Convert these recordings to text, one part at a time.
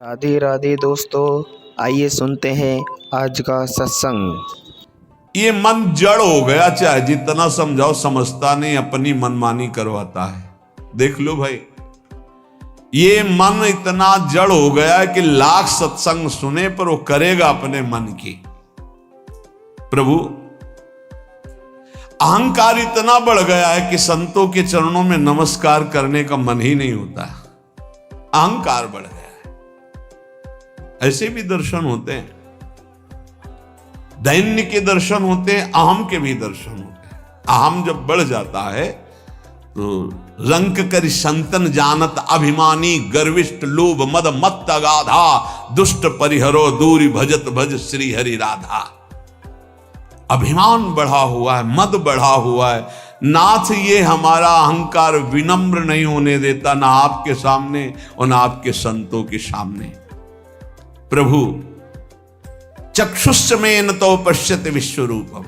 राधे राधे दोस्तों, आइए सुनते हैं आज का सत्संग। ये मन जड़ हो गया, चाहे जितना समझाओ समझता नहीं, अपनी मनमानी करवाता है। देख लो भाई, ये मन इतना जड़ हो गया है कि लाख सत्संग सुने पर वो करेगा अपने मन की। प्रभु, अहंकार इतना बढ़ गया है कि संतों के चरणों में नमस्कार करने का मन ही नहीं होता। अहंकार बढ़ गया है। ऐसे भी दर्शन होते हैं, दैन्य के दर्शन होते हैं, अहम के भी दर्शन होते हैं। अहम जब बढ़ जाता है तो रंक करि संतन जानत अभिमानी गर्विष्ठ लोभ मद मत्त अगाधा दुष्ट परिहरो दूरी भजत भज श्री हरि राधा। अभिमान बढ़ा हुआ है, मद बढ़ा हुआ है। नाथ, ये हमारा अहंकार विनम्र नहीं होने देता, ना आपके सामने और ना आपके संतों के सामने। प्रभु, चक्षुष में न तो पश्यत विश्वरूपम।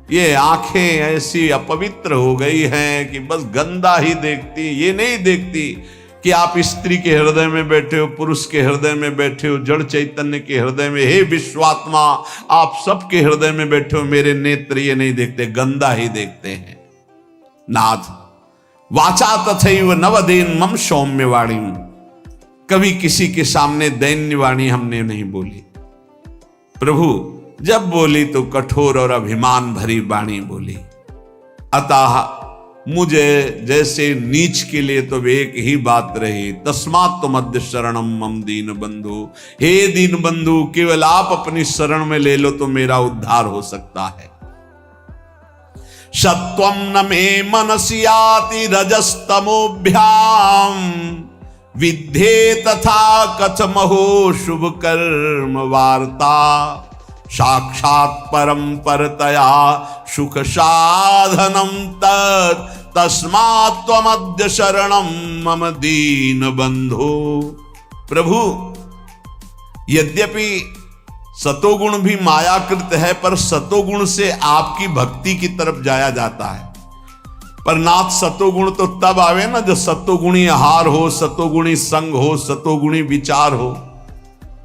ये आंखें ऐसी अपवित्र हो गई हैं कि बस गंदा ही देखती। ये नहीं देखती कि आप स्त्री के हृदय में बैठे हो, पुरुष के हृदय में बैठे हो, जड़ चैतन्य के हृदय में। हे विश्वात्मा, आप सबके हृदय में बैठे हो। मेरे नेत्र ये नहीं देखते, गंदा ही देखते हैं। नाथ, वाचा तथैव नवदेन मम सौम्यवाणी। कभी किसी के सामने दैन्य वाणी हमने नहीं बोली। प्रभु, जब बोली तो कठोर और अभिमान भरी वाणी बोली। अतः मुझे जैसे नीच के लिए तो एक ही बात रही, तस्मात् तुमद्य शरणम मम दीन बंधु। हे दीन बंधु, केवल आप अपनी शरण में ले लो तो मेरा उद्धार हो सकता है। सत्वम न मे मनसि याति रजस्तमोभ्याम विद्धे तथा कथमहो शुभ कर्म वार्ता। साक्षात् परम परतया सुख साधनम तस्मात् त्वमद्य शरणम मम दीन बंधो। प्रभु, यद्यपि सतोगुण भी मायाकृत है, पर सतोगुण से आपकी भक्ति की तरफ जाया जाता है। पर नाथ, सतोगुण तो तब आवे ना जब सतोगुणी आहार हो, सतोगुणी संग हो, सतोगुणी विचार हो।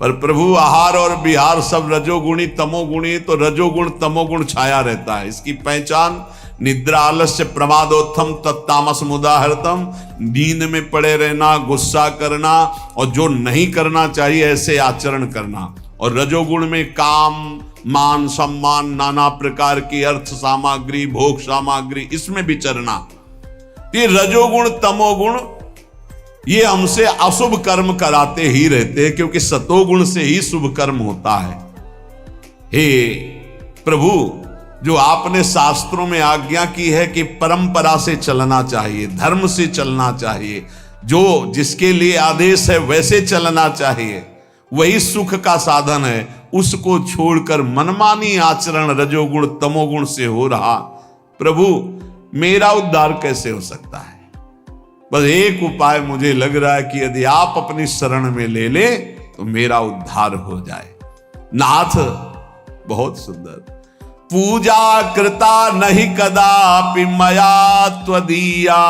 पर प्रभु, आहार और विहार सब रजोगुणी तमोगुणी, तो रजोगुण तमोगुण छाया रहता है। इसकी पहचान निद्रा आलस्य प्रमादोत्थम तत्तामस मुदाहरतम। नींद में पड़े रहना, गुस्सा करना और जो नहीं करना चाहिए ऐसे आचरण करना। और रजोगुण में काम, मान, सम्मान, नाना प्रकार की अर्थ सामग्री, भोग सामग्री, इसमें विचरना। ये रजोगुण तमोगुण ये हमसे अशुभ कर्म कराते ही रहते हैं, क्योंकि सतोगुण से ही शुभ कर्म होता है। हे प्रभु, जो आपने शास्त्रों में आज्ञा की है कि परंपरा से चलना चाहिए, धर्म से चलना चाहिए, जो जिसके लिए आदेश है वैसे चलना चाहिए, वही सुख का साधन है। उसको छोड़कर मनमानी आचरण रजोगुण तमोगुण से हो रहा। प्रभु, मेरा उद्धार कैसे हो सकता है? बस एक उपाय मुझे लग रहा है कि यदि आप अपनी शरण में ले ले तो मेरा उद्धार हो जाए। नाथ, बहुत सुंदर। पूजा कृता नहीं कदापि मया त्वदीया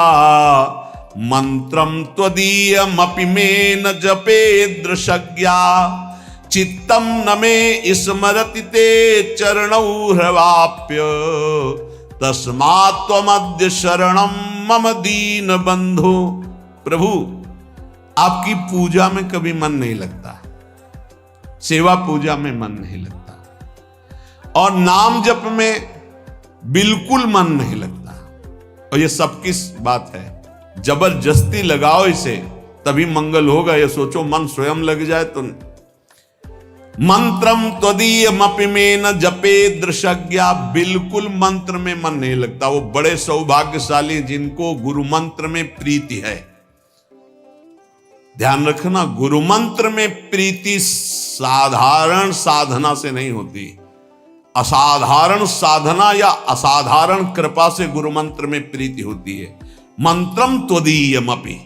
मंत्रम त्वदीयमपि मे न जपेद्रशज्ञा। चित्तम न मे स्मरति ते चरणौ ह्रवाप्य तस्मात् त्वमद्य शरणम मम दीन बंधु। प्रभु, आपकी पूजा में कभी मन नहीं लगता, सेवा पूजा में मन नहीं लगता, और नाम जप में बिल्कुल मन नहीं लगता। और ये सबकी बात है, जबरदस्ती लगाओ इसे तभी मंगल होगा। ये सोचो मन स्वयं लग जाए तो। मंत्रम त्वदीयमपि मे न जपेद्रशज्ञा। बिल्कुल मंत्र में मन नहीं लगता। वो बड़े सौभाग्यशाली जिनको गुरु मंत्र में प्रीति है। ध्यान रखना, गुरु मंत्र में प्रीति साधारण साधना से नहीं होती। असाधारण साधना या असाधारण कृपा से गुरु मंत्र में प्रीति होती है। मंत्रम त्वदीयमपि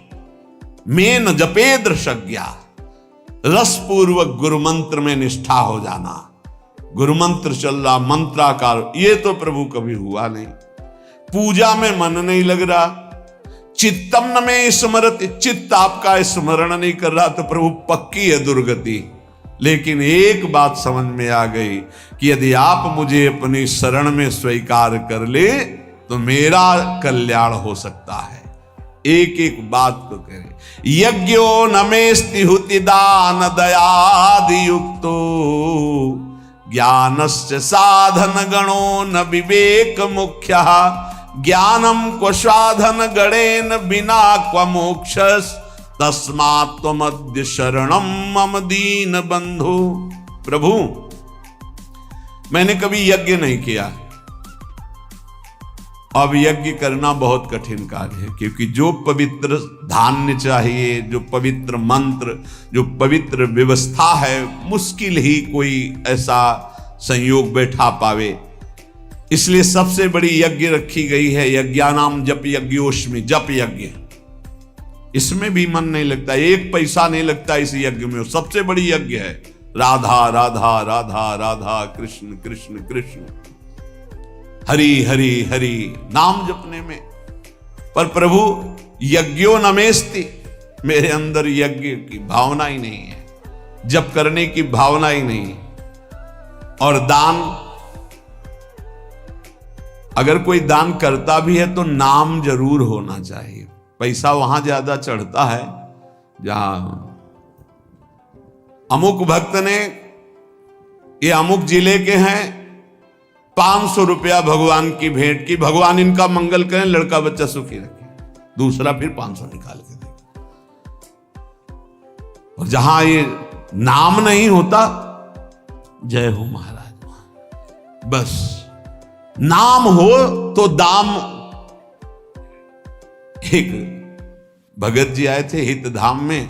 मे न जपेद्रशज्ञा। रसपूर्वक गुरु मंत्र में निष्ठा हो जाना। गुरु मंत्र चल रहा, मंत्राकार, ये तो प्रभु कभी हुआ नहीं। पूजा में मन नहीं लग रहा, चित्तम न में स्मरति, चित्त आपका स्मरण नहीं कर रहा तो प्रभु पक्की है दुर्गति। लेकिन एक बात समझ में आ गई कि यदि आप मुझे अपनी शरण में स्वीकार कर ले तो मेरा कल्याण हो सकता है। एक एक बात को करे, यज्ञो नमेस्ति हुति दान दयादि युक्तो, ज्ञानस्य साधन गणो न विवेक मुख्यः, ज्ञानम क्व साधन गणेन बिना क्व मोक्षस, तस्मात् त्वमद्य शरणम मम दीन बंधु। प्रभु मैंने कभी यज्ञ नहीं किया, अब यज्ञ करना बहुत कठिन कार्य है, क्योंकि जो पवित्र धान्य चाहिए, जो पवित्र मंत्र, जो पवित्र व्यवस्था है, मुश्किल ही कोई ऐसा संयोग बैठा पावे। इसलिए सबसे बड़ी यज्ञ रखी गई है यज्ञानाम जप यज्ञोष्मि, जप यज्ञ। इसमें भी मन नहीं लगता, एक पैसा नहीं लगता इस यज्ञ में। सबसे बड़ी यज्ञ है राधा राधा राधा राधा, कृष्ण कृष्ण कृष्ण, हरि हरि हरि, नाम जपने में। पर प्रभु यज्ञो नमेस्ति, मेरे अंदर यज्ञ की भावना ही नहीं है, जप करने की भावना ही नहीं है। और दान, अगर कोई दान करता भी है तो नाम जरूर होना चाहिए। पैसा वहां ज्यादा चढ़ता है जहां अमुक भक्त ने, ये अमुक जिले के हैं, 500 रुपया भगवान की भेंट की, भगवान इनका मंगल करें, लड़का बच्चा सुखी रखे। दूसरा फिर 500 निकाल के दे। और जहां ये नाम नहीं होता, जय हो महाराज, बस नाम हो तो दाम। एक भगत जी आए थे हितधाम में,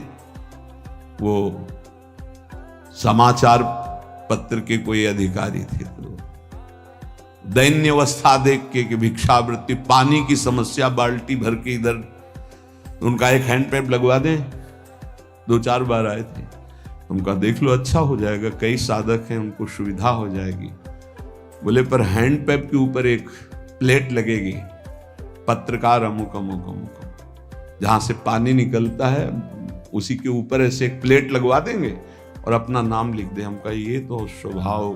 वो समाचार पत्र के कोई अधिकारी थे, तो दैन्य अवस्था देख के कि भिक्षावृत्ति, पानी की समस्या, बाल्टी भर के इधर, उनका एक हैंड पैप लगवा दें। 2-4 बार आए थे, उनका देख लो अच्छा हो जाएगा, कई साधक हैं, उनको सुविधा हो जाएगी। बोले पर हैंड पैप के ऊपर एक प्लेट लगेगी, पत्रकार अमुक अमुक अमुक, जहां से पानी निकलता है उसी के ऊपर ऐसे एक प्लेट लगवा देंगे और अपना नाम लिख दे। हम कहा ये तो स्वभाव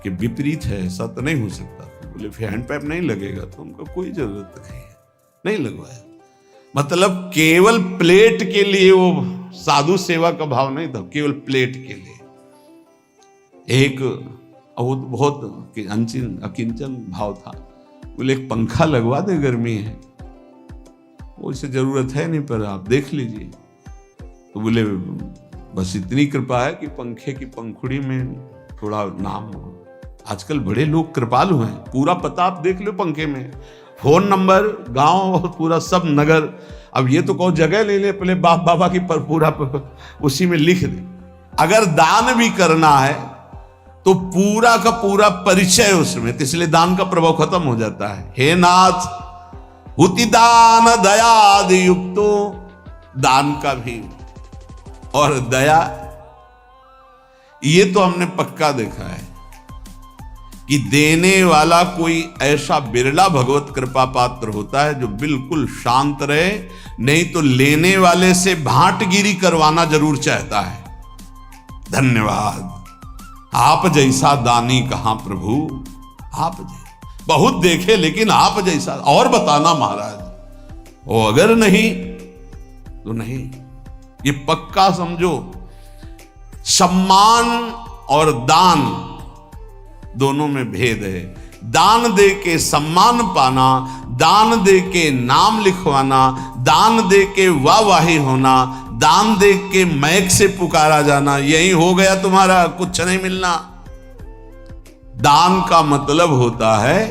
के विपरीत है, ऐसा तो नहीं हो सकता। बोले फिर हैंड पैप नहीं लगेगा, तो उनको कोई जरूरत नहीं है, नहीं लगवाया। मतलब केवल प्लेट के लिए, वो साधु सेवा का भाव नहीं था, केवल प्लेट के लिए। एक वो बहुत अकिंचन भाव था। बोले एक पंखा लगवा दे, गर्मी है। वो इसे जरूरत है नहीं, पर आप देख लीजिए। तो बोले बस इतनी कृपा है कि पंखे की पंखुड़ी में थोड़ा नाम हो। आजकल बड़े लोग कृपालु हैं, पूरा पता आप देख लो पंखे में, फोन नंबर, गांव, पूरा सब नगर। अब ये तो कहो जगह ले ले, पहले बाप बाबा की पर पूरा उसी में लिख दे। अगर दान भी करना है तो पूरा का पूरा परिचय उसमें, तो इसलिए दान का प्रभाव खत्म हो जाता है। हे नाथ हुति दान दयादि युक्तो, दान का भी और दया, ये तो हमने पक्का देखा है कि देने वाला कोई ऐसा बिरला भगवत कृपा पात्र होता है जो बिल्कुल शांत रहे, नहीं तो लेने वाले से भांटगिरी करवाना जरूर चाहता है। धन्यवाद, आप जैसा दानी कहां प्रभु, आप जैसा बहुत देखे लेकिन आप जैसा और बताना महाराज। वो अगर नहीं तो नहीं, ये पक्का समझो। सम्मान और दान दोनों में भेद है। दान दे के सम्मान पाना, दान दे के नाम लिखवाना, दान दे के वाहवाही होना, दान दे के मैक से पुकारा जाना, यही हो गया तुम्हारा, कुछ नहीं मिलना। दान का मतलब होता है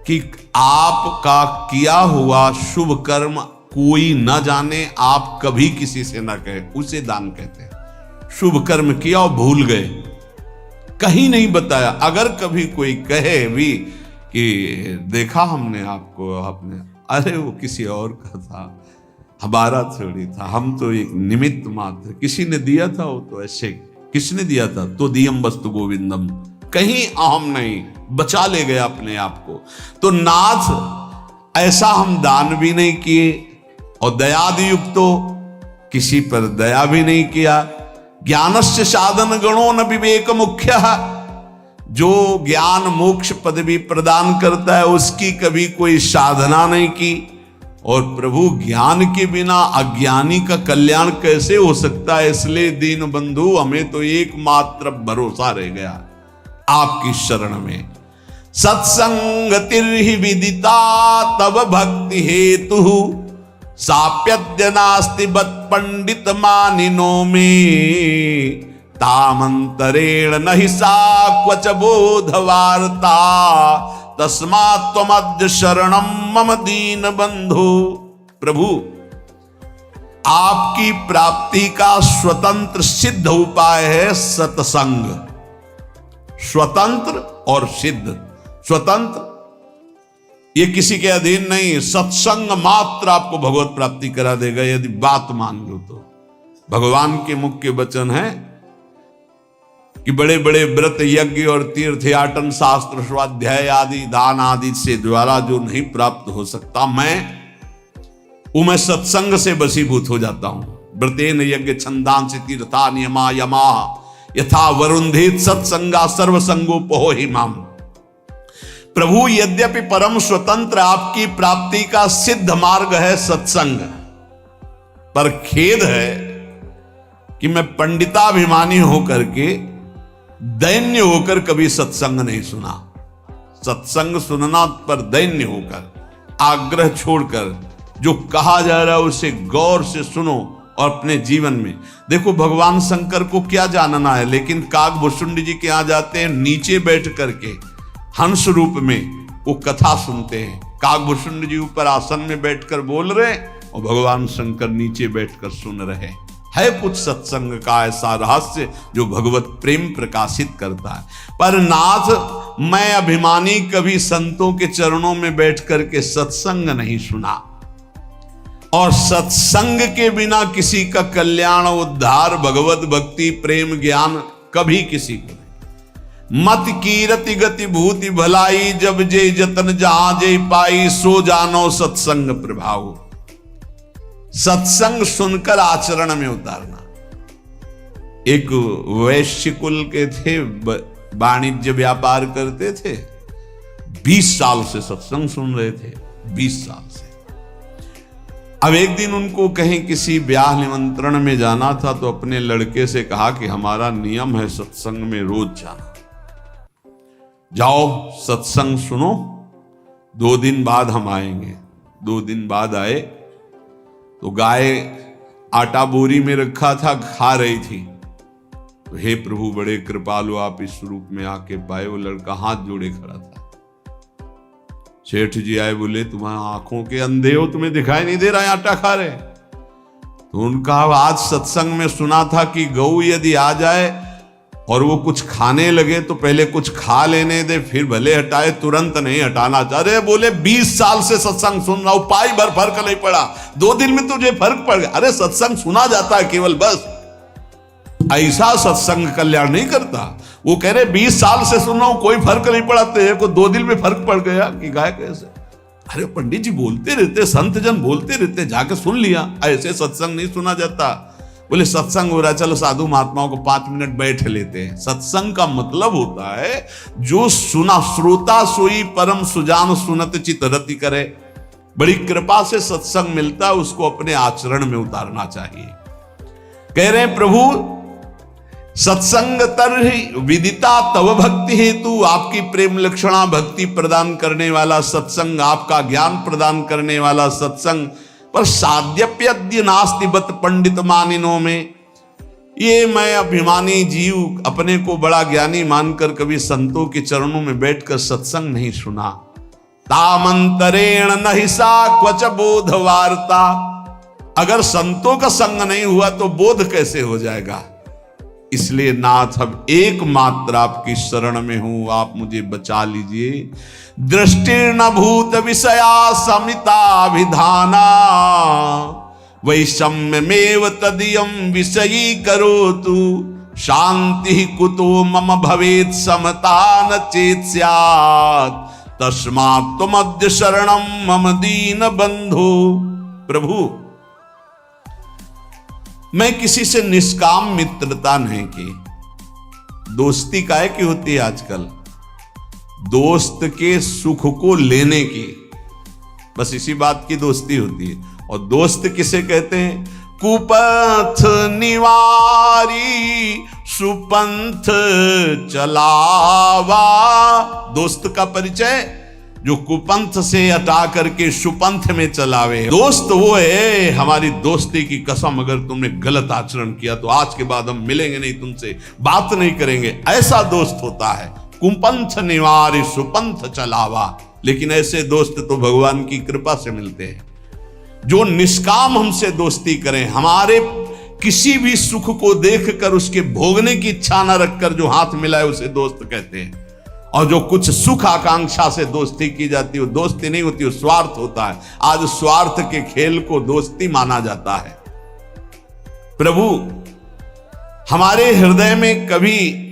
कि आपका किया हुआ शुभ कर्म कोई न जाने, आप कभी किसी से ना कहे, उसे दान कहते हैं। शुभ कर्म किया और भूल गए, कहीं नहीं बताया। अगर कभी कोई कहे भी कि देखा हमने आपको, आपने, अरे वो किसी और का था, हमारा थोड़ी था, हम तो एक निमित्त मात्र, किसी ने दिया था, वो तो ऐसे, किसने दिया था, तो दियम वस्तु गोविंदम, कहीं अहम नहीं, बचा ले गया अपने आप को। तो नाथ ऐसा हम दान भी नहीं किए और दयादि युक्तो किसी पर दया भी नहीं किया। ज्ञानस्य साधन गणो न विवेक मुख्य, जो ज्ञान मोक्ष पदवी प्रदान करता है उसकी कभी कोई साधना नहीं की। और प्रभु ज्ञान के बिना अज्ञानी का कल्याण कैसे हो सकता है, इसलिए दीन बंधु हमें तो एकमात्र भरोसा रह गया आपकी शरण में। सत्संगतिर्हि विदिता तव भक्ति हेतु, साप्यद्य नास्ति बत पंडित मानिनो में, तामंतरेण नहि सा क्वच बोधवार्ता, तस्मात् त्वमद्य शरणम मम दीन बंधु। प्रभु आपकी प्राप्ति का स्वतंत्र सिद्ध उपाय है सत्संग। स्वतंत्र और सिद्ध। स्वतंत्र ये किसी के अधीन नहीं, सत्संग मात्र आपको भगवत प्राप्ति करा देगा यदि बात मान लो तो। भगवान के मुख्य वचन है कि बड़े बड़े व्रत यज्ञ और तीर्थ याटन शास्त्र स्वाध्याय आदि दान आदि से द्वारा जो नहीं प्राप्त हो सकता, मैं सत्संग से वशीभूत हो जाता हूं। व्रतेन यज्ञ छंदांसि तीर्था नियमा यमा, यथा वरुंधेत सत्संगा सर्वसंगोपहो हि माम। प्रभु यद्यपि परम स्वतंत्र आपकी प्राप्ति का सिद्ध मार्ग है सत्संग, पर खेद है कि मैं पंडिताभिमानी होकर के दैन्य होकर कभी सत्संग नहीं सुना। सत्संग सुनना पर दैन्य होकर, आग्रह छोड़कर जो कहा जा रहा है उसे गौर से सुनो और अपने जीवन में देखो। भगवान शंकर को क्या जानना है, लेकिन काकभूषुंड जी के यहां जाते हैं, नीचे बैठ करके हंस रूप में वो कथा सुनते हैं। काकभूषुंड जी ऊपर आसन में बैठकर बोल रहे और भगवान शंकर नीचे बैठकर सुन रहे। है कुछ सत्संग का ऐसा रहस्य जो भगवत प्रेम प्रकाशित करता है। पर नाथ मैं अभिमानी कभी संतों के चरणों में बैठ करके सत्संग नहीं सुना, और सत्संग के बिना किसी का कल्याण उद्धार भगवत भक्ति प्रेम ज्ञान कभी किसी को नहीं। मत कीरति गति भूति भलाई, जब जे जतन जहां जे पाई, सो जानो सत्संग प्रभाव। सत्संग सुनकर आचरण में उतारना। एक वैश्य कुल के थे, वाणिज्य व्यापार करते थे, 20 साल से सत्संग सुन रहे थे, 20 साल से। अब एक दिन उनको कहीं किसी ब्याह निमंत्रण में जाना था, तो अपने लड़के से कहा कि हमारा नियम है सत्संग में रोज जाना, जाओ सत्संग सुनो, 2 दिन बाद हम आएंगे। 2 दिन बाद आए तो गाय आटा बोरी में रखा था, खा रही थी। तो हे प्रभु बड़े कृपालु, आप इस रूप में आके पाए। वो लड़का हाथ जोड़े खड़ा था। सेठ जी आए, बोले तुम्हारी आंखों के अंधे हो, तुम्हें दिखाई नहीं दे रहा है आटा खा रहे? तो उनका आज सत्संग में सुना था कि गऊ यदि आ जाए और वो कुछ खाने लगे तो पहले कुछ खा लेने दे, फिर भले हटाए, तुरंत नहीं हटाना। अरे बोले 20 साल से सत्संग सुन रहा हूं, पाई भर फर्क नहीं पड़ा, 2 दिन में तुझे फर्क पड़ गया। अरे सत्संग सुना जाता है केवल, बस ऐसा सत्संग कल्याण नहीं करता। वो कह रहे 20 साल से सुन रहा हूं, कोई फर्क नहीं पड़ा, तेरे को 2 दिन में फर्क पड़ गया कि गाय कैसे? अरे पंडित जी बोलते रहते, संत जन बोलते रहते, जाके सुन लिया। ऐसे सत्संग नहीं सुना जाता। बोले सत्संग हो रहा है, चलो साधु महात्माओं को 5 मिनट बैठ लेते हैं। सत्संग का मतलब होता है जो सुना, श्रोता सोई परम सुजान सुनत चित रति करे। बड़ी कृपा से सत्संग मिलता है, उसको अपने आचरण में उतारना चाहिए। कह रहे हैं प्रभु सत्संग तरहि विदिता तव भक्ति हेतु, आपकी प्रेम लक्षणा भक्ति प्रदान करने वाला सत्संग, आपका ज्ञान प्रदान करने वाला सत्संग, पर साध्यप्यद्य नास्ति बत पंडित मानिनो में। ये मैं अभिमानी जीव अपने को बड़ा ज्ञानी मानकर कभी संतों के चरणों में बैठकर सत्संग नहीं सुना। तामंतरेण नहि सा क्वच बोध वार्ता। अगर संतों का संग नहीं हुआ तो बोध कैसे हो जाएगा? इसलिए नाथ अब एकमात्र आपकी शरण में हूं, आप मुझे बचा लीजिए। दृष्टिर्न भूत विषया समिता विधाना, वैषम्यमेव तदीयं विषयी करोतु, शांति कुतो मम भवेत् समता न चेत् स्यात्, तस्मात् त्वमद्य शरणम मम दीन बंधु। प्रभु, मैं किसी से निष्काम मित्रता नहीं की। दोस्ती काहे की होती है आजकल? दोस्त के सुख को लेने की, बस इसी बात की दोस्ती होती है। और दोस्त किसे कहते हैं? कुपथ निवारी सुपंथ चलावा। दोस्त का परिचय जो कुपंथ से हटा करके सुपंथ में चलावे। दोस्त वो है, हमारी दोस्ती की कसम, अगर तुमने गलत आचरण किया तो आज के बाद हम मिलेंगे नहीं, तुमसे बात नहीं करेंगे, ऐसा दोस्त होता है। कुपंथ निवारी सुपंथ चलावा। लेकिन ऐसे दोस्त तो भगवान की कृपा से मिलते हैं, जो निष्काम हमसे दोस्ती करें, हमारे किसी भी सुख को देखकर उसके भोगने की इच्छा न रखकर जो हाथ मिलाए उसे दोस्त कहते हैं। और जो कुछ सुख आकांक्षा से दोस्ती की जाती है वो दोस्ती नहीं होती, वो स्वार्थ होता है। आज स्वार्थ के खेल को दोस्ती माना जाता है। प्रभु, हमारे हृदय में कभी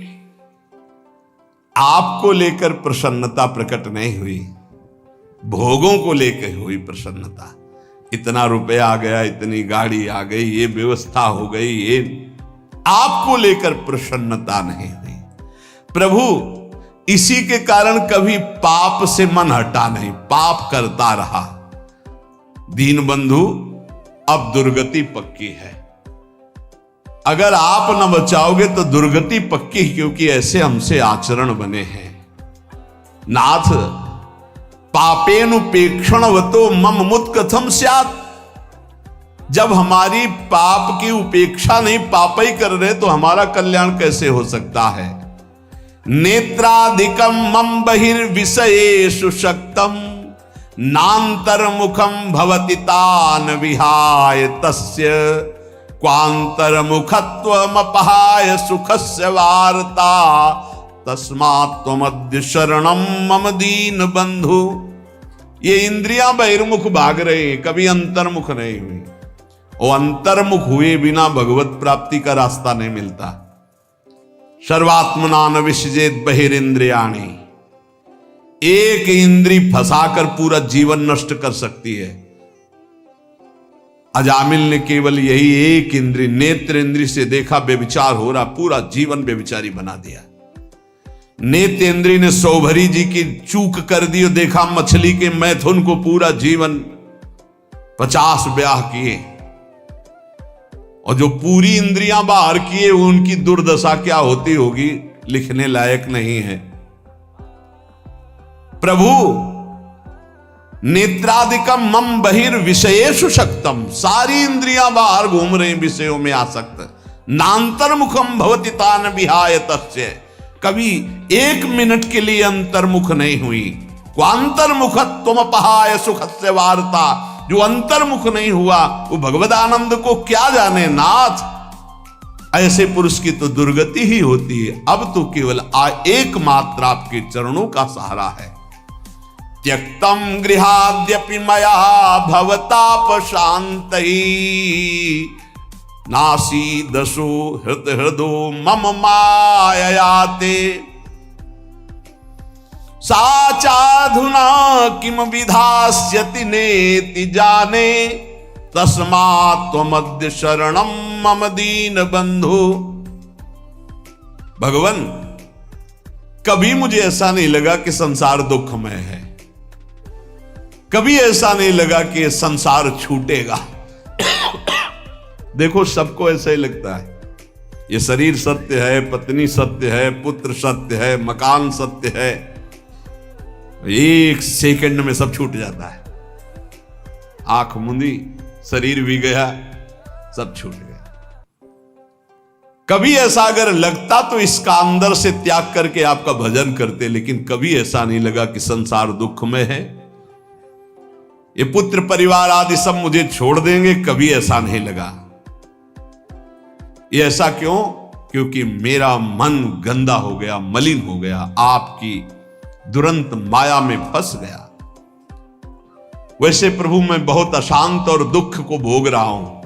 आपको लेकर प्रसन्नता प्रकट नहीं हुई, भोगों को लेकर हुई प्रसन्नता। इतना रुपया आ गया, इतनी गाड़ी आ गई, ये व्यवस्था हो गई, ये आपको लेकर प्रसन्नता नहीं हुई। प्रभु, इसी के कारण कभी पाप से मन हटा नहीं, पाप करता रहा। दीन बंधु, अब दुर्गति पक्की है। अगर आप न बचाओगे तो दुर्गति पक्की, क्योंकि ऐसे हमसे आचरण बने हैं। नाथ, पापेनुपेक्षणवतो मम मुत कथम स्यात्। जब हमारी पाप की उपेक्षा नहीं, पाप ही कर रहे, तो हमारा कल्याण कैसे हो सकता है? नेत्रादिकम मम बहिर्विषयेषु शक्तम नान्तर्मुखम भवति तान विहाय तस्य क्वान्तर्मुखत्वमपहाय सुखस्य वार्ता तस्मात् त्वमद्य शरणम मम दीन बंधु। ये इंद्रियां बहिर्मुख भाग रहे हैं, कभी अंतर्मुख नहीं हुई। और अंतर्मुख हुए बिना भगवत प्राप्ति का रास्ता नहीं मिलता। सर्वात्मना न विसजेत बहिरिंद्रियाणि। एक इंद्री फंसाकर पूरा जीवन नष्ट कर सकती है। अजामिल ने केवल यही एक इंद्री, नेत्र इंद्री से देखा व्यभिचार हो रहा, पूरा जीवन व्यभिचारी बना दिया। नेत्र इंद्री ने सौभरी जी की चूक कर दी और देखा मछली के मैथुन को, पूरा जीवन 50 ब्याह किए। और जो पूरी इंद्रियां बाहर किए, उनकी दुर्दशा क्या होती होगी, लिखने लायक नहीं है। प्रभु, नेत्रादिकम मम बहिर्विषयेषु शक्तम। सारी इंद्रियां बाहर घूम रही, विषयों में आसक्त। नान्तर्मुखम भवति तान विहाय तस्य। कभी एक मिनट के लिए अंतर्मुख नहीं हुई। क्वान्तर्मुखत्वमपहाय सुखस्य वार्ता। जो अंतर्मुख नहीं हुआ वो भगवद आनंद को क्या जाने। नाथ, ऐसे पुरुष की तो दुर्गति ही होती है। अब तो केवल एकमात्र आपके चरणों का सहारा है। त्यक्तम गृहाद्यपि मया भवताप शांतहि नासी दशो हृदो मम माययाते साचाधुना किम विधास्यति नेति जाने तस्मात् त्वमद्य शरणम मम दीन बंधु। भगवान, कभी मुझे ऐसा नहीं लगा कि संसार दुखमय है, कभी ऐसा नहीं लगा कि ये संसार छूटेगा। देखो, सबको ऐसा ही लगता है। ये शरीर सत्य है, पत्नी सत्य है, पुत्र सत्य है, मकान सत्य है, एक सेकंड में सब छूट जाता है। आंख मुंदी, शरीर भी गया, सब छूट गया। कभी ऐसा अगर लगता तो इसका अंदर से त्याग करके आपका भजन करते, लेकिन कभी ऐसा नहीं लगा कि संसार दुख में है, ये पुत्र परिवार आदि सब मुझे छोड़ देंगे, कभी ऐसा नहीं लगा। ये ऐसा क्यों? क्योंकि मेरा मन गंदा हो गया, मलिन हो गया, आपकी दुरंत माया में फंस गया। वैसे प्रभु, मैं बहुत अशांत और दुख को भोग रहा हूं।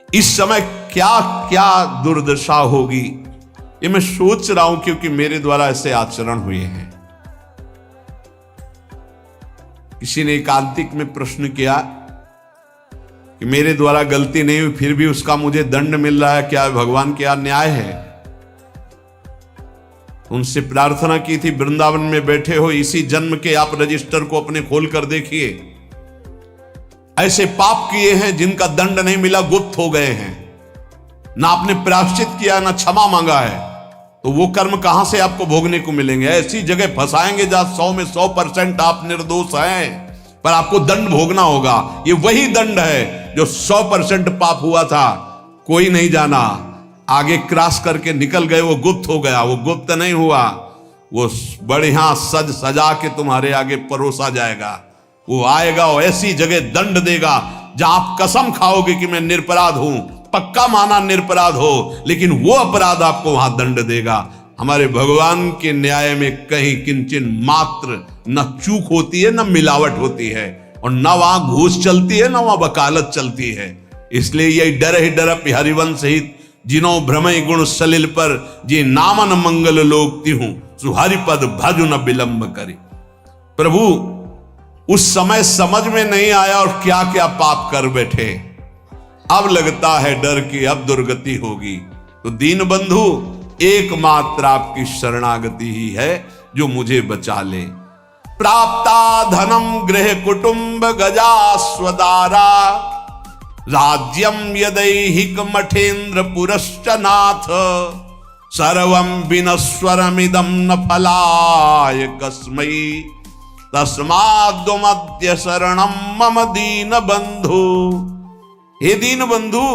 इस समय क्या क्या दुर्दशा होगी ये मैं सोच रहा हूं, क्योंकि मेरे द्वारा ऐसे आचरण हुए हैं। किसी ने एकांतिक में प्रश्न किया कि मेरे द्वारा गलती नहीं हुई फिर भी उसका मुझे दंड मिल रहा है, क्या भगवान क्या न्याय है? उनसे प्रार्थना की थी, वृंदावन में बैठे हो इसी जन्म के आप रजिस्टर को अपने खोल कर देखिए, ऐसे पाप किए हैं जिनका दंड नहीं मिला, गुप्त हो गए हैं, ना आपने प्रायश्चित किया ना क्षमा मांगा है, तो वो कर्म कहां से आपको भोगने को मिलेंगे? ऐसी जगह फंसाएंगे जहां 100 में 100% आप निर्दोष हैं, पर आपको दंड भोगना होगा। ये वही दंड है जो 100% पाप हुआ था, कोई नहीं जाना, आगे क्रॉस करके निकल गए, वो गुप्त हो गया। वो गुप्त नहीं हुआ, वो बढ़िया सज सजा के तुम्हारे आगे परोसा जाएगा। वो आएगा और ऐसी जगह दंड देगा जहां आप कसम खाओगे कि मैं निरपराध हूं, पक्का माना निरपराध हो, लेकिन वो अपराध आपको वहां दंड देगा। हमारे भगवान के न्याय में कहीं किंचन मात्र न चूक होती है, न मिलावट होती है, और न वहां घूस चलती है, न वहां वकालत चलती है। इसलिए यही डर ही डर हरिवंश हित जिनो भ्रमय गुण सलिल पर जी नामन मंगल लोक तिहूं सुहरिपद भजु न विलंब करी। प्रभु उस समय समझ में नहीं आया और क्या क्या पाप कर बैठे, अब लगता है डर कि अब दुर्गति होगी। तो दीन बंधु एकमात्र आपकी शरणागति ही है जो मुझे बचा ले। प्राप्ता धनम गृह कुटुंब गजा स्वदारा राज्यम यदैहिक मठेन्द्र पुरश्च नाथ सर्वं विनश्वरमिदं न फलाय कस्मै तस्माद्वमद्य शरणं मम दीन बंधु। हे दीन बंधु,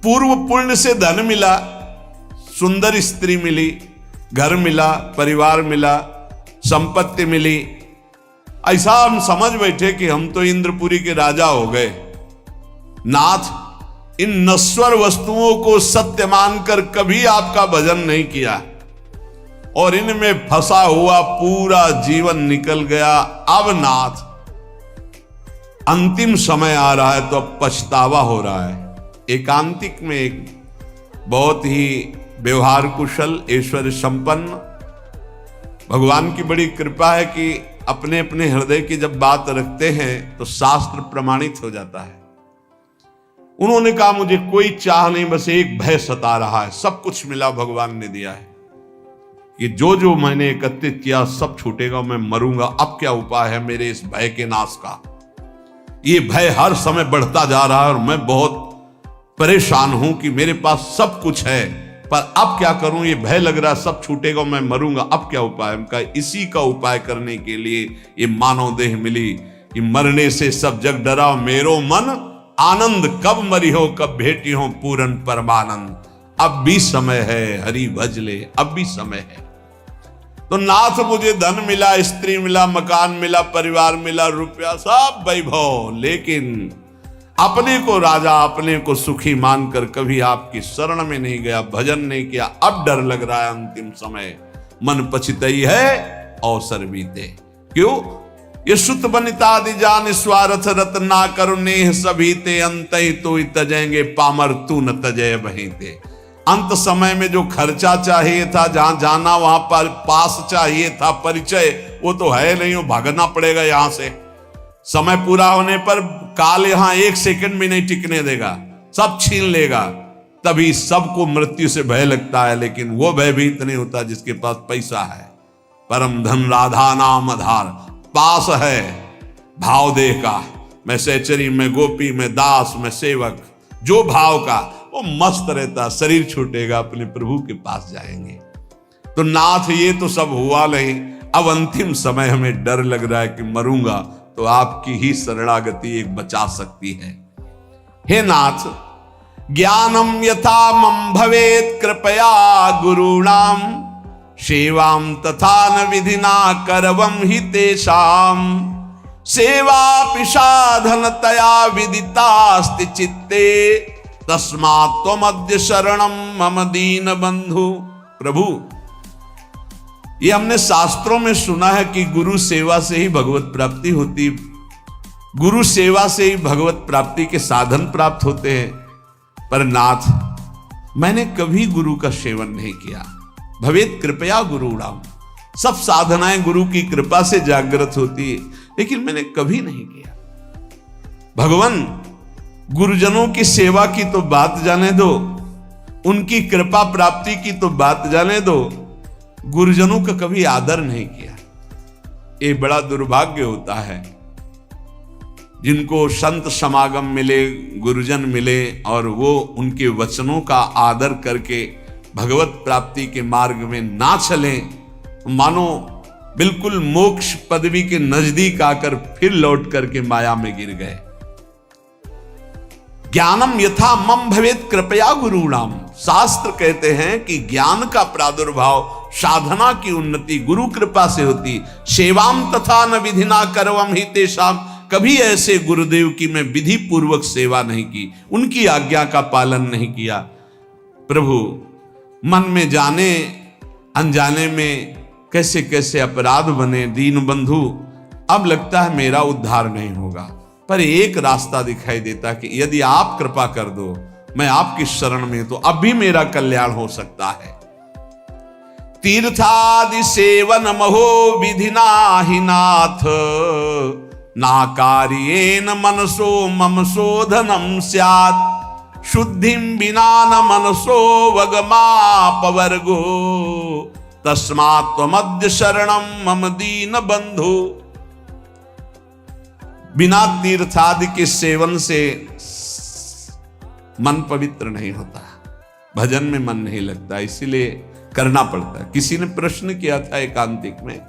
पूर्व पुण्य से धन मिला, सुंदर स्त्री मिली, घर मिला, परिवार मिला, संपत्ति मिली, ऐसा हम समझ बैठे कि हम तो इंद्रपुरी के राजा हो गए। नाथ, इन नश्वर वस्तुओं को सत्य मानकर कभी आपका भजन नहीं किया और इनमें फंसा हुआ पूरा जीवन निकल गया। अब नाथ अंतिम समय आ रहा है तो अब पछतावा हो रहा है। एकांतिक में एक बहुत ही व्यवहार कुशल, ऐश्वर्य संपन्न, भगवान की बड़ी कृपा है कि अपने अपने हृदय की जब बात रखते हैं तो शास्त्र प्रमाणित हो जाता है। उन्होंने कहा मुझे कोई चाह नहीं, बस एक भय सता रहा है, सब कुछ मिला भगवान ने दिया है, कि जो जो मैंने एकत्रित किया सब छूटेगा, मैं मरूंगा, अब क्या उपाय है मेरे इस भय के नाश का? ये भय हर समय बढ़ता जा रहा है और मैं बहुत परेशान हूं कि मेरे पास सब कुछ है पर अब क्या करूं, ये भय लग रहा है सब छूटेगा, मैं मरूंगा, अब क्या उपाय? उनका इसी का उपाय करने के लिए ये मानव देह मिली कि मरने से सब जग डरा मेरो मन आनंद, कब मरी हो कब भेटी हो पूरन परमानंद। अब भी समय है, हरि भज ले, अब भी समय है। तो नाथ मुझे धन मिला, स्त्री मिला, मकान मिला, परिवार मिला, रुपया, सब वैभव, लेकिन अपने को राजा, अपने को सुखी मानकर कभी आपकी शरण में नहीं गया, भजन नहीं किया। अब डर लग रहा है अंतिम समय, मन पछितई है अवसर बीते। क्यों? ये सुत बनितादि जान स्वार्थ रत ना करुणे सभी ते अंत ही तो तजेंगे पामर तू न तजय बहीते। अंत समय में जो खर्चा चाहिए था, जहां जाना वहां पर पास चाहिए था, परिचय, वो तो है नहीं, वो भागना पड़ेगा यहां से। समय पूरा होने पर काल यहां एक सेकंड भी नहीं टिकने देगा, सब छीन लेगा। तभी सबको मृत्यु से भय लगता है, लेकिन वो भयभीत नहीं होता जिसके पास पैसा है। परम धन राधा नाम आधार, पास है भाव देह का, मैं सहचरी, मैं गोपी, मैं दास, मैं सेवक, जो भाव का वो मस्त रहता, शरीर छूटेगा, अपने प्रभु के पास जाएंगे। तो नाथ ये तो सब हुआ नहीं, अब अंतिम समय हमें डर लग रहा है कि मरूंगा, तो आपकी ही शरणागति एक बचा सकती है। हे नाथ, ज्ञानम यथा मम भवेत कृपया गुरुणाम सेवाम तथा न विधिना करवम हि तेषाम सेवा पिशाधनतया विदितास्ति चित्ते तस्मात् त्वमद्य शरणम मम दीन बंधु। प्रभु, ये हमने शास्त्रों में सुना है कि गुरु सेवा से ही भगवत प्राप्ति होती, गुरु सेवा से ही भगवत प्राप्ति के साधन प्राप्त होते हैं। पर नाथ, मैंने कभी गुरु का सेवन नहीं किया। भवेत कृपया गुरुणाम, सब साधनाएं गुरु की कृपा से जागृत होती है, लेकिन मैंने कभी नहीं किया। भगवान, गुरुजनों की सेवा की तो बात जाने दो, उनकी कृपा प्राप्ति की तो बात जाने दो, गुरुजनों का कभी आदर नहीं किया। ये बड़ा दुर्भाग्य होता है जिनको संत समागम मिले, गुरुजन मिले और वो उनके वचनों का आदर करके भगवत प्राप्ति के मार्ग में ना चलें, मानो बिल्कुल मोक्ष पदवी के नजदीक आकर फिर लौट करके माया में गिर गए। ज्ञानम यथा मम भवेत कृपया गुरुणाम, शास्त्र कहते हैं कि ज्ञान का प्रादुर्भाव, साधना की उन्नति गुरु कृपा से होती। सेवाम तथा न विधिना करवम ही तेषाम, कभी ऐसे गुरुदेव की मैं विधि पूर्वक सेवा नहीं की, उनकी आज्ञा का पालन नहीं किया। प्रभु, मन में जाने अनजाने में कैसे कैसे अपराध बने दीन बंधु, अब लगता है मेरा उद्धार नहीं होगा। पर एक रास्ता दिखाई देता कि यदि आप कृपा कर दो, मैं आपकी शरण में, तो अब भी मेरा कल्याण हो सकता है। तीर्थादि सेवन महो विधिना ही नाथ, ना कार्येन मनसो मम शोधनम स्यात्, शुद्धिं बिना न मनसो वगमापवर्गो, तस्मात् त्वमद्य शरणं मम दीन बंधु। बिना तीर्थादि के सेवन से मन पवित्र नहीं होता, भजन में मन नहीं लगता, इसीलिए करना पड़ता है। किसी ने प्रश्न किया था एकांतिक में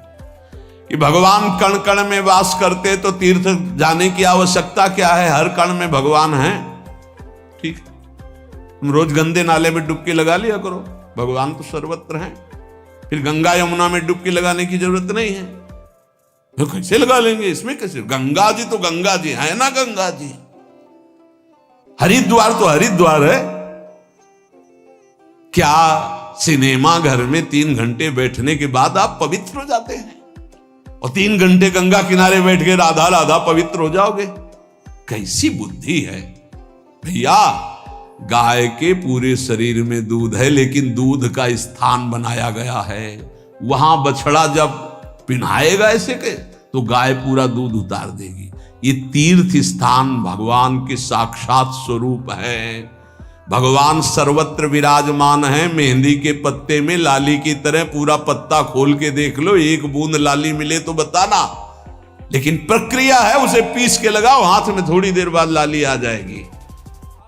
कि भगवान कण कण में वास करते तो तीर्थ जाने की आवश्यकता क्या है, हर कण में भगवान है। ठीक, तुम रोज गंदे नाले में डुबकी लगा लिया करो, भगवान तो सर्वत्र हैं। फिर गंगा यमुना में डुबकी लगाने की जरूरत नहीं है। तो कैसे लगा लेंगे, इसमें कैसे? गंगा जी तो गंगा जी है ना, गंगा जी। हरिद्वार तो हरिद्वार है। क्या सिनेमा घर में 3 घंटे बैठने के बाद आप पवित्र हो जाते हैं और 3 घंटे गंगा किनारे बैठ के राधा राधा पवित्र हो जाओगे? कैसी बुद्धि है भैया। गाय के पूरे शरीर में दूध है, लेकिन दूध का स्थान बनाया गया है। वहां बछड़ा जब पिन्हाएगा ऐसे के, तो गाय पूरा दूध उतार देगी। ये तीर्थ स्थान भगवान के साक्षात स्वरूप है। भगवान सर्वत्र विराजमान है। मेहंदी के पत्ते में लाली की तरह पूरा पत्ता खोल के देख लो, एक बूंद लाली मिले तो बताना। लेकिन प्रक्रिया है, उसे पीस के लगाओ हाथ में, थोड़ी देर बाद लाली आ जाएगी।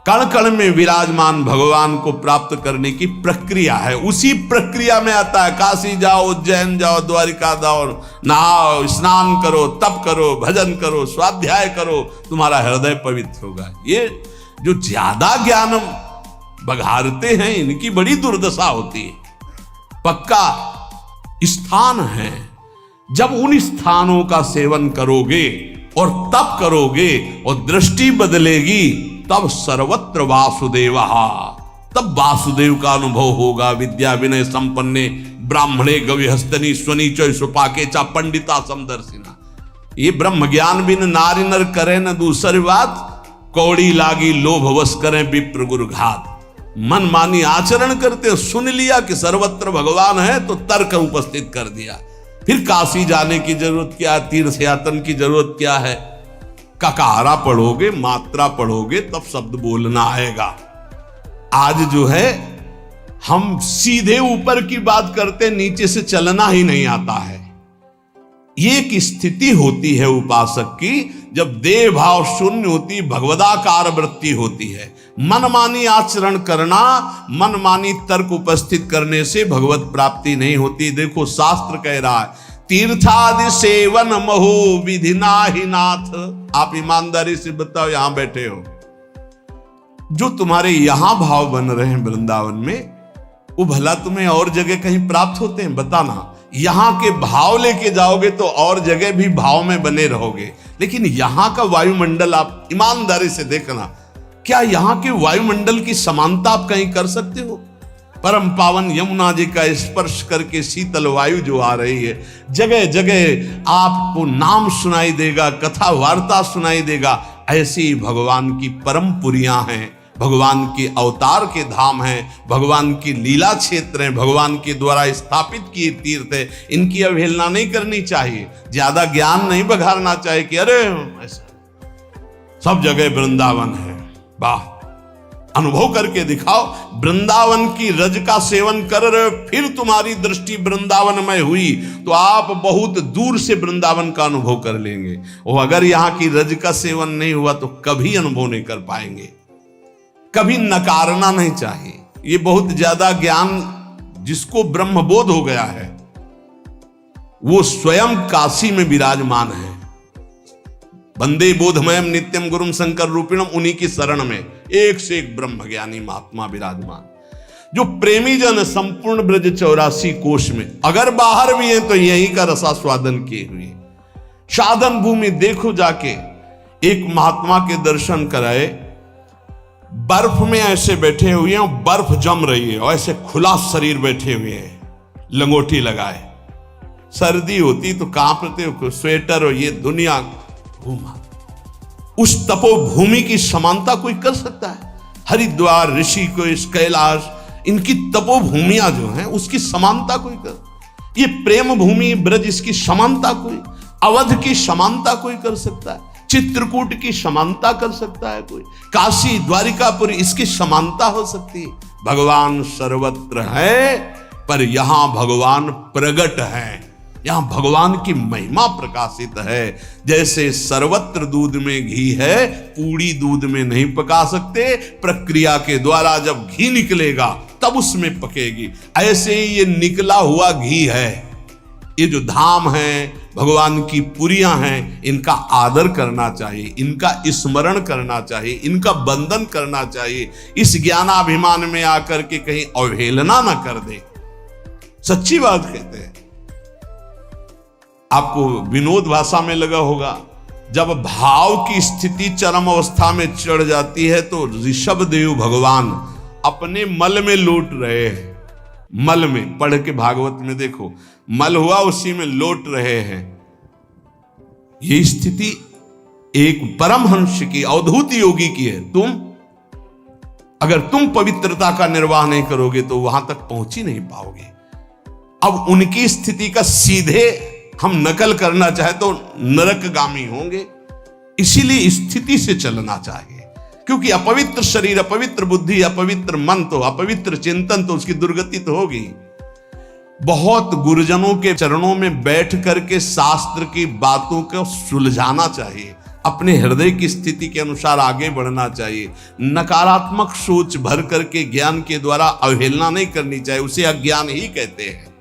कण कण में विराजमान भगवान को प्राप्त करने की प्रक्रिया है। उसी प्रक्रिया में आता है काशी जाओ, उज्जैन जाओ, द्वारिका जाओ, नहाओ, स्नान करो, तप करो, भजन करो, स्वाध्याय करो, तुम्हारा हृदय पवित्र होगा। ये जो ज्यादा ज्ञान बघारते हैं, इनकी बड़ी दुर्दशा होती है। पक्का स्थान है, जब उन स्थानों का सेवन करोगे और तप करोगे और दृष्टि बदलेगी, तब सर्वत्र वासुदेव, तब वासुदेव का अनुभव होगा। विद्या विनय संपन्ने ब्राह्मणे गविहस्तनी स्वनीचो सुपाके चा पंडिता समदर्शिना। ये ब्रह्म ज्ञान बिन नारी नर करे न दूसरी बात, कौड़ी लागी लोभ वश करें विप्र गुरु घात। मन मानी आचरण करते, सुन लिया कि सर्वत्र भगवान है तो तर्क उपस्थित कर दिया। फिर काशी जाने की जरूरत क्या, तीर्थ यातन की जरूरत क्या है? ककारा पढ़ोगे, मात्रा पढ़ोगे, तब शब्द बोलना आएगा। आज जो है हम सीधे ऊपर की बात करते, नीचे से चलना ही नहीं आता है। ये एक स्थिति होती है उपासक की, जब देह भाव शून्य होती, भगवदाकार वृत्ति होती है। मनमानी आचरण करना, मनमानी तर्क उपस्थित करने से भगवत प्राप्ति नहीं होती। देखो शास्त्र कह रहा है, तीर्थादि सेवन महो विधिना ही नाथ। आप ईमानदारी से बताओ, यहां बैठे हो, जो तुम्हारे यहां भाव बन रहे हैं वृंदावन में, वो भला तुम्हें और जगह कहीं प्राप्त होते हैं? बताना। यहां के भाव लेके जाओगे तो और जगह भी भाव में बने रहोगे, लेकिन यहां का वायुमंडल आप ईमानदारी से देखना, क्या यहां के वायुमंडल की समानता आप कहीं कर सकते हो? परम पावन यमुना जी का स्पर्श करके शीतल वायु जो आ रही है, जगह जगह आपको नाम सुनाई देगा, कथा वार्ता सुनाई देगा। ऐसी भगवान की परम पुरियां हैं, भगवान के अवतार के धाम हैं, भगवान की लीला क्षेत्र हैं, भगवान के द्वारा स्थापित किए तीर्थ है। इनकी अवहेलना नहीं करनी चाहिए, ज्यादा ज्ञान नहीं बघारना चाहिए कि अरे ऐसा सब जगह वृंदावन है। वाह, अनुभव करके दिखाओ। वृंदावन की रज का सेवन कर रहे, फिर तुम्हारी दृष्टि वृंदावन में हुई तो आप बहुत दूर से वृंदावन का अनुभव कर लेंगे। और अगर यहां की रज का सेवन नहीं हुआ तो कभी अनुभव नहीं कर पाएंगे। कभी नकारना नहीं चाहिए। ये बहुत ज्यादा ज्ञान जिसको ब्रह्मबोध हो गया है वो स्वयं काशी में विराजमान है। वंदे बोधमयम नित्यम गुरुम शंकर रूपिणम, उन्हीं की शरण में एक से एक ब्रह्म ज्ञानी महात्मा विराजमान, जो प्रेमी जन संपूर्ण ब्रज 84 कोश में, अगर बाहर भी हैं तो यहीं का रसास्वादन किए हुए। साधन भूमि देखो जाके, एक महात्मा के दर्शन कराए, बर्फ में ऐसे बैठे हुए हैं, बर्फ जम रही है और ऐसे खुला शरीर बैठे हुए हैं, लंगोटी लगाए। सर्दी होती तो कांपते हो, स्वेटर और ये दुनिया घूमा। उस तपोभूमि की समानता कोई कर सकता है? हरिद्वार, ऋषिकेश, कैलाश, इनकी तपोभूमियां जो हैं उसकी समानता कोई कर? ये प्रेम भूमि ब्रज, इसकी समानता कोई? अवध की समानता कोई कर सकता है? चित्रकूट की समानता कर सकता है कोई? काशी, द्वारिकापुरी, इसकी समानता हो सकती है? भगवान सर्वत्र है, पर यहां भगवान प्रगट है, यहां भगवान की महिमा प्रकाशित है। जैसे सर्वत्र दूध में घी है, पूरी दूध में नहीं पका सकते, प्रक्रिया के द्वारा जब घी निकलेगा तब उसमें पकेगी। ऐसे ही ये निकला हुआ घी है। ये जो धाम है, भगवान की पुरियां हैं, इनका आदर करना चाहिए, इनका स्मरण करना चाहिए, इनका बंदन करना चाहिए। इस ज्ञानाभिमान में आकर के कहीं अवहेलना ना कर दे। सच्ची बात कहते हैं। आपको विनोद भाषा में लगा होगा, जब भाव की स्थिति चरम अवस्था में चढ़ जाती है तो ऋषभ देव भगवान अपने मल में लौट रहे हैं। मल में, पढ़ के भागवत में देखो, मल हुआ उसी में लौट रहे हैं। ये स्थिति एक परमहंस की, अवधूत योगी की है। अगर तुम पवित्रता का निर्वाह नहीं करोगे तो वहां तक पहुंच ही नहीं पाओगे। अब उनकी स्थिति का सीधे हम नकल करना चाहे तो नरकगामी होंगे। इसीलिए स्थिति से चलना चाहिए, क्योंकि अपवित्र शरीर, अपवित्र बुद्धि, अपवित्र मन, तो अपवित्र चिंतन, तो उसकी दुर्गति तो होगी। बहुत गुरुजनों के चरणों में बैठ करके शास्त्र की बातों को सुलझाना चाहिए, अपने हृदय की स्थिति के अनुसार आगे बढ़ना चाहिए। नकारात्मक सोच भर करके ज्ञान के द्वारा अवहेलना नहीं करनी चाहिए, उसे अज्ञान ही कहते हैं।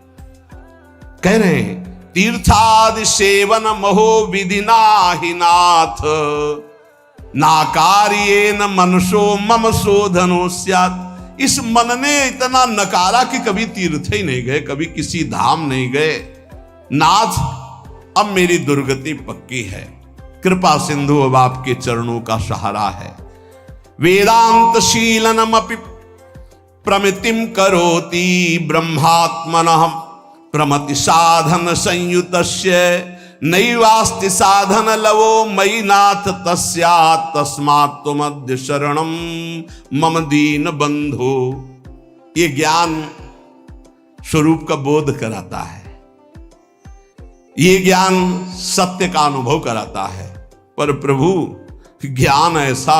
कह रहे हैं, तीर्थादि सेवन महो विधिना ही नाथ, नाकार्येन मनसो मम शोधनो स्यात्। इस मन ने इतना नकारा कि कभी तीर्थ ही नहीं गए, कभी किसी धाम नहीं गए। नाथ, अब मेरी दुर्गति पक्की है, कृपा सिंधु अब आपके चरणों का सहारा है। वेदांत शीलनमपि प्रमितिम करोति ब्रह्मात्मनः प्रमति साधन संयुतस्य नैवास्ति साधन लवो मयि नाथ तस्यात् तस्मात् त्वमद्य शरणं मम दीन बंधो। ये ज्ञान स्वरूप का बोध कराता है, ये ज्ञान सत्य का अनुभव कराता है। पर प्रभु, ज्ञान ऐसा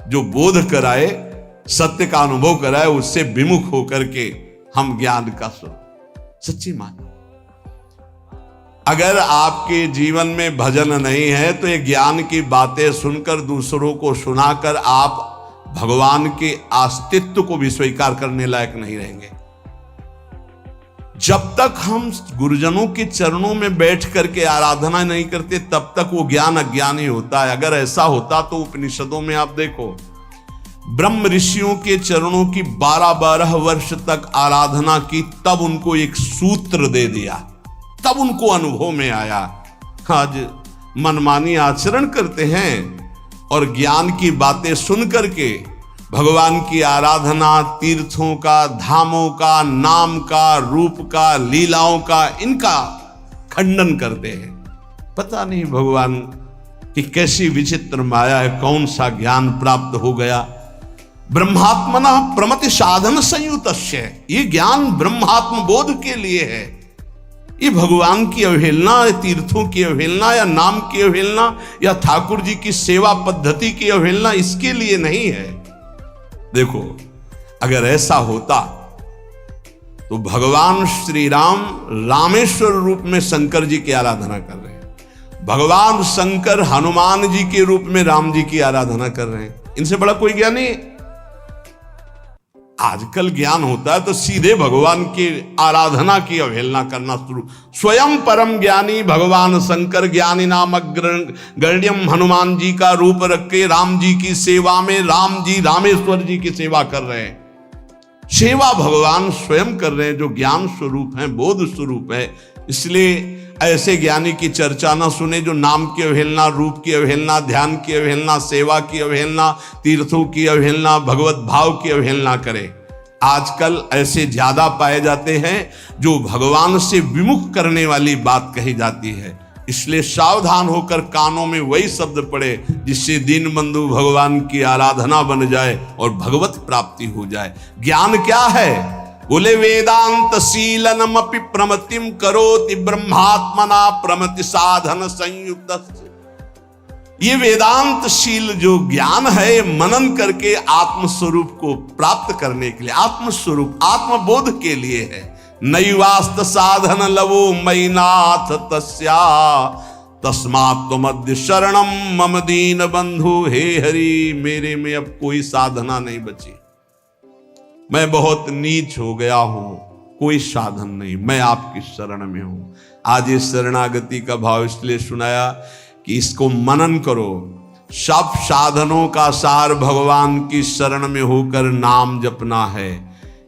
जो बोध कराए, सत्य का अनुभव कराए, उससे विमुख होकर के हम ज्ञान का सच्ची मानो। अगर आपके जीवन में भजन नहीं है तो ये ज्ञान की बातें सुनकर, दूसरों को सुनाकर आप भगवान के अस्तित्व को भी स्वीकार करने लायक नहीं रहेंगे। जब तक हम गुरुजनों के चरणों में बैठ करके आराधना नहीं करते तब तक वो ज्ञान अज्ञान ही होता है। अगर ऐसा होता तो उपनिषदों में आप देखो, ब्रह्म ऋषियों के चरणों की 12-12 वर्ष तक आराधना की, तब उनको एक सूत्र दे दिया, तब उनको अनुभव में आया। आज मनमानी आचरण करते हैं और ज्ञान की बातें सुन करके भगवान की आराधना, तीर्थों का, धामों का, नाम का, रूप का, लीलाओं का, इनका खंडन करते हैं। पता नहीं भगवान की कैसी विचित्र माया है, कौन सा ज्ञान प्राप्त हो गया। ब्रह्मात्मना प्रमति साधन संयुतस्य, ये ज्ञान ब्रह्मात्म बोध के लिए है। ये भगवान की अवहेलना या तीर्थों की अवहेलना या नाम की अवहेलना या ठाकुर जी की सेवा पद्धति की अवहेलना इसके लिए नहीं है। देखो, अगर ऐसा होता तो भगवान श्री राम रामेश्वर रूप में शंकर जी की आराधना कर रहे हैं, भगवान शंकर हनुमान जी के रूप में राम जी की आराधना कर रहे हैं। इनसे बड़ा कोई ज्ञान नहीं। आजकल ज्ञान होता है तो सीधे भगवान की आराधना की अवहेलना करना शुरू। स्वयं परम ज्ञानी भगवान शंकर ज्ञानी नाम गण्यम हनुमान जी का रूप रख के राम जी की सेवा में राम जी रामेश्वर जी की सेवा कर रहे हैं। सेवा भगवान स्वयं कर रहे हैं, जो ज्ञान स्वरूप है, बोध स्वरूप है। इसलिए ऐसे ज्ञानी की चर्चा ना सुने जो नाम की अवहेलना, रूप की अवहेलना, ध्यान की अवहेलना, सेवा की अवहेलना, तीर्थों की अवहेलना, भगवत भाव की अवहेलना करे। आजकल ऐसे ज्यादा पाए जाते हैं जो भगवान से विमुख करने वाली बात कही जाती है। इसलिए सावधान होकर कानों में वही शब्द पड़े जिससे दीनबंधु भगवान की आराधना बन जाए और भगवत प्राप्ति हो जाए। ज्ञान क्या है? बोले वेदांत शीलनमपि प्रमतिम करोति ब्रह्मात्मना प्रमति साधन संयुक्त। ये वेदांत शील जो ज्ञान है, मनन करके आत्मस्वरूप को प्राप्त करने के लिए, आत्मस्वरूप आत्मबोध के लिए है। नैवास्त साधन लवो मैनाथ तस्या तस्मात् त्वमद्य शरणम मम दीन बंधु। हे हरि, मेरे में अब कोई साधना नहीं बची, मैं बहुत नीच हो गया हूं, कोई साधन नहीं, मैं आपकी शरण में हूं। आज इस शरणागति का भाव इसलिए सुनाया कि इसको मनन करो। सब साधनों का सार भगवान की शरण में होकर नाम जपना है।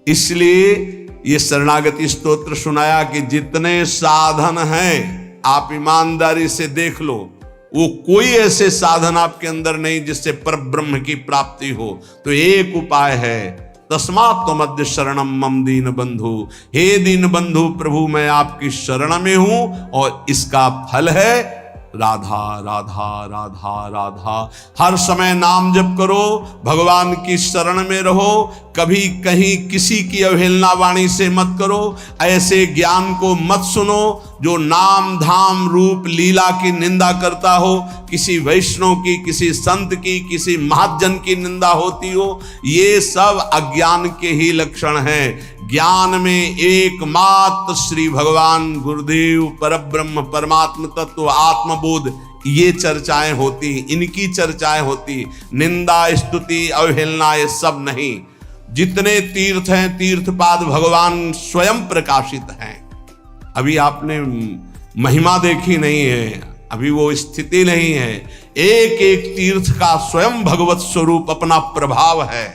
इसलिए ये शरणागति स्तोत्र सुनाया कि जितने साधन हैं आप ईमानदारी से देख लो, वो कोई ऐसे साधन आपके अंदर नहीं जिससे परब्रह्म की प्राप्ति हो। तो एक उपाय है, तस्मात् त्वमद्य शरणम मम दीन बंधु। हे दीन बंधु प्रभु, मैं आपकी शरण में हूं और इसका फल है राधा राधा राधा राधा। हर समय नाम जप करो, भगवान की शरण में रहो, कभी कहीं किसी की अवहेलना वाणी से मत करो। ऐसे ज्ञान को मत सुनो जो नाम धाम रूप लीला की निंदा करता हो, किसी वैष्णव की, किसी संत की, किसी महाजन की निंदा होती हो। ये सब अज्ञान के ही लक्षण हैं। ज्ञान में एकमात्र श्री भगवान गुरुदेव परब्रह्म परमात्म तत्व आत्मबोध, ये चर्चाएं होती, इनकी चर्चाएं होती। निंदा स्तुति अवहेलना ये सब नहीं। जितने तीर्थ हैं, तीर्थपाद भगवान स्वयं प्रकाशित हैं। अभी आपने महिमा देखी नहीं है, अभी वो स्थिति नहीं है। एक एक तीर्थ का स्वयं भगवत स्वरूप अपना प्रभाव है।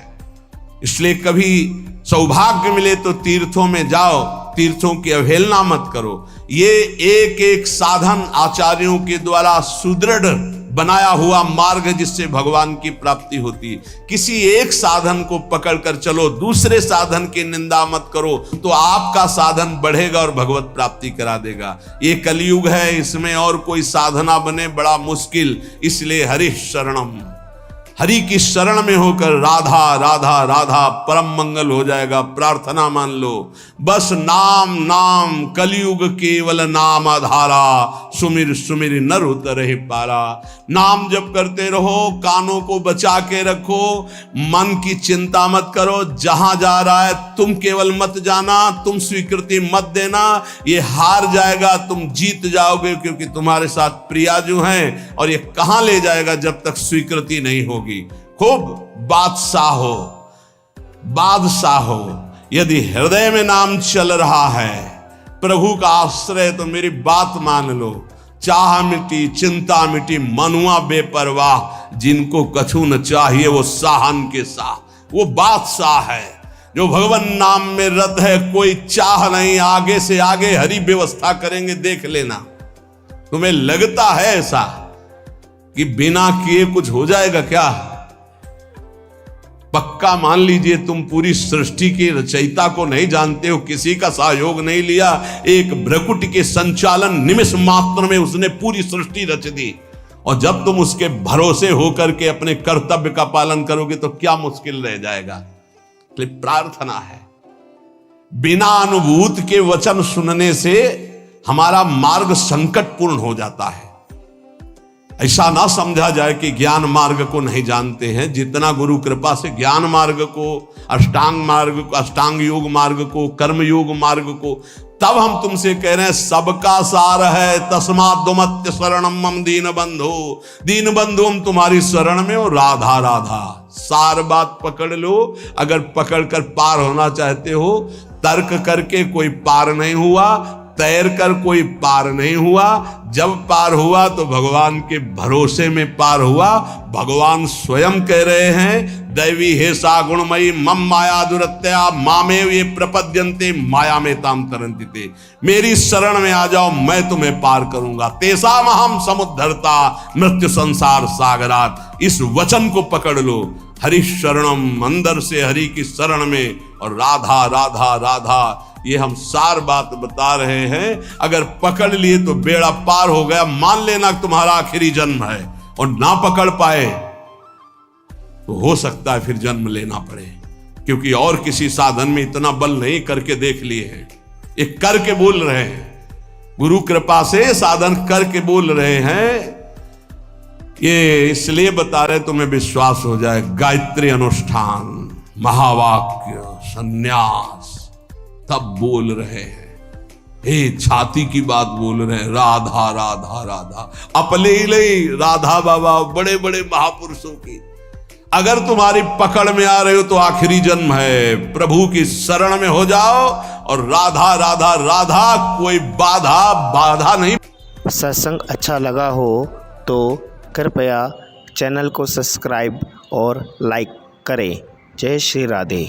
इसलिए कभी सौभाग्य मिले तो तीर्थों में जाओ, तीर्थों की अवहेलना मत करो। ये एक एक साधन आचार्यों के द्वारा सुदृढ़ बनाया हुआ मार्ग है जिससे भगवान की प्राप्ति होती है। किसी एक साधन को पकड़कर चलो, दूसरे साधन की निंदा मत करो, तो आपका साधन बढ़ेगा और भगवत प्राप्ति करा देगा। ये कलयुग है, इसमें और कोई साधना बने बड़ा मुश्किल। इसलिए हरि शरणम, हरि की शरण में होकर राधा राधा राधा परम मंगल हो जाएगा। प्रार्थना मान लो, बस नाम नाम कलयुग केवल नाम आधारा, सुमिर सुमिर नर उतरहि पारा। नाम जप करते रहो, कानों को बचा के रखो, मन की चिंता मत करो। जहां जा रहा है तुम केवल मत जाना, तुम स्वीकृति मत देना। ये हार जाएगा, तुम जीत जाओगे, क्योंकि तुम्हारे साथ प्रिया जो हैं, और ये कहां ले जाएगा जब तक स्वीकृति नहीं होगी। खूब बादशाह हो, बादशाह हो। यदि हृदय में नाम चल रहा है, प्रभु का आश्रय, तो मेरी बात मान लो। चाह मिटी, चिंता मिटी, मनुआ बेपरवाह। जिनको कछु न चाहिए वो साहन के साह, वो बादशाह है जो भगवान नाम में रत है। कोई चाह नहीं, आगे से आगे हरि व्यवस्था करेंगे, देख लेना। तुम्हें लगता है ऐसा कि बिना किए कुछ हो जाएगा क्या? पक्का मान लीजिए, तुम पूरी सृष्टि के रचयिता को नहीं जानते हो, किसी का सहयोग नहीं लिया। एक भ्रकुटी के संचालन निमिष मात्र में उसने पूरी सृष्टि रच दी, और जब तुम उसके भरोसे होकर के अपने कर्तव्य का पालन करोगे तो क्या मुश्किल रह जाएगा। इसलिए प्रार्थना है, बिना अनुभूत के वचन सुनने से हमारा मार्ग संकटपूर्ण हो जाता है। ऐसा ना समझा जाए कि ज्ञान मार्ग को नहीं जानते हैं। जितना गुरु कृपा से ज्ञान मार्ग को, अष्टांग मार्ग को, अष्टांग योग मार्ग को, कर्म योग मार्ग को, तब हम तुमसे कह रहे हैं सबका सार है। तस्मात् दुमत्य शरणम मम दीन बंधु, दीन बंधु हम तुम्हारी शरण में हो। राधा राधा, सार बात पकड़ लो। अगर पकड़ कर पार होना चाहते हो, तर्क करके कोई पार नहीं हुआ, तैर कर कोई पार नहीं हुआ। जब पार हुआ तो भगवान के भरोसे में पार हुआ। भगवान स्वयं कह रहे हैं, दैवी हे सा गुणमयी मम माया दुरत्या मामेव ये प्रपद्यन्ते माया में ताम तरन्ति ते। मेरी शरण में आ जाओ, मैं तुम्हें पार करूंगा। तेसाम अहम समुद्धरता मृत्यु संसार सागरात। इस वचन को पकड़ लो, हरि शरणम, अंदर से हरि की शरण में, और राधा राधा राधा, ये हम सार बात बता रहे हैं। अगर पकड़ लिए तो बेड़ा पार हो गया। मान लेना तुम्हारा आखिरी जन्म है, और ना पकड़ पाए तो हो सकता है फिर जन्म लेना पड़े, क्योंकि और किसी साधन में इतना बल नहीं। करके देख लिए हैं, ये करके बोल रहे हैं, गुरु कृपा से साधन करके बोल रहे हैं। ये इसलिए बता रहे तुम्हें विश्वास हो जाए। गायत्री अनुष्ठान, महावाक्य, संन्यास, तब बोल रहे हैं। हे छाती की बात बोल रहे हैं, राधा राधा राधा। अपने ही राधा बाबा बड़े बड़े महापुरुषों की अगर तुम्हारी पकड़ में आ रहे हो तो आखिरी जन्म है। प्रभु की शरण में हो जाओ, और राधा राधा राधा, कोई बाधा नहीं। सत्संग अच्छा लगा हो तो कृपया चैनल को सब्सक्राइब और लाइक करें। जय श्री राधे।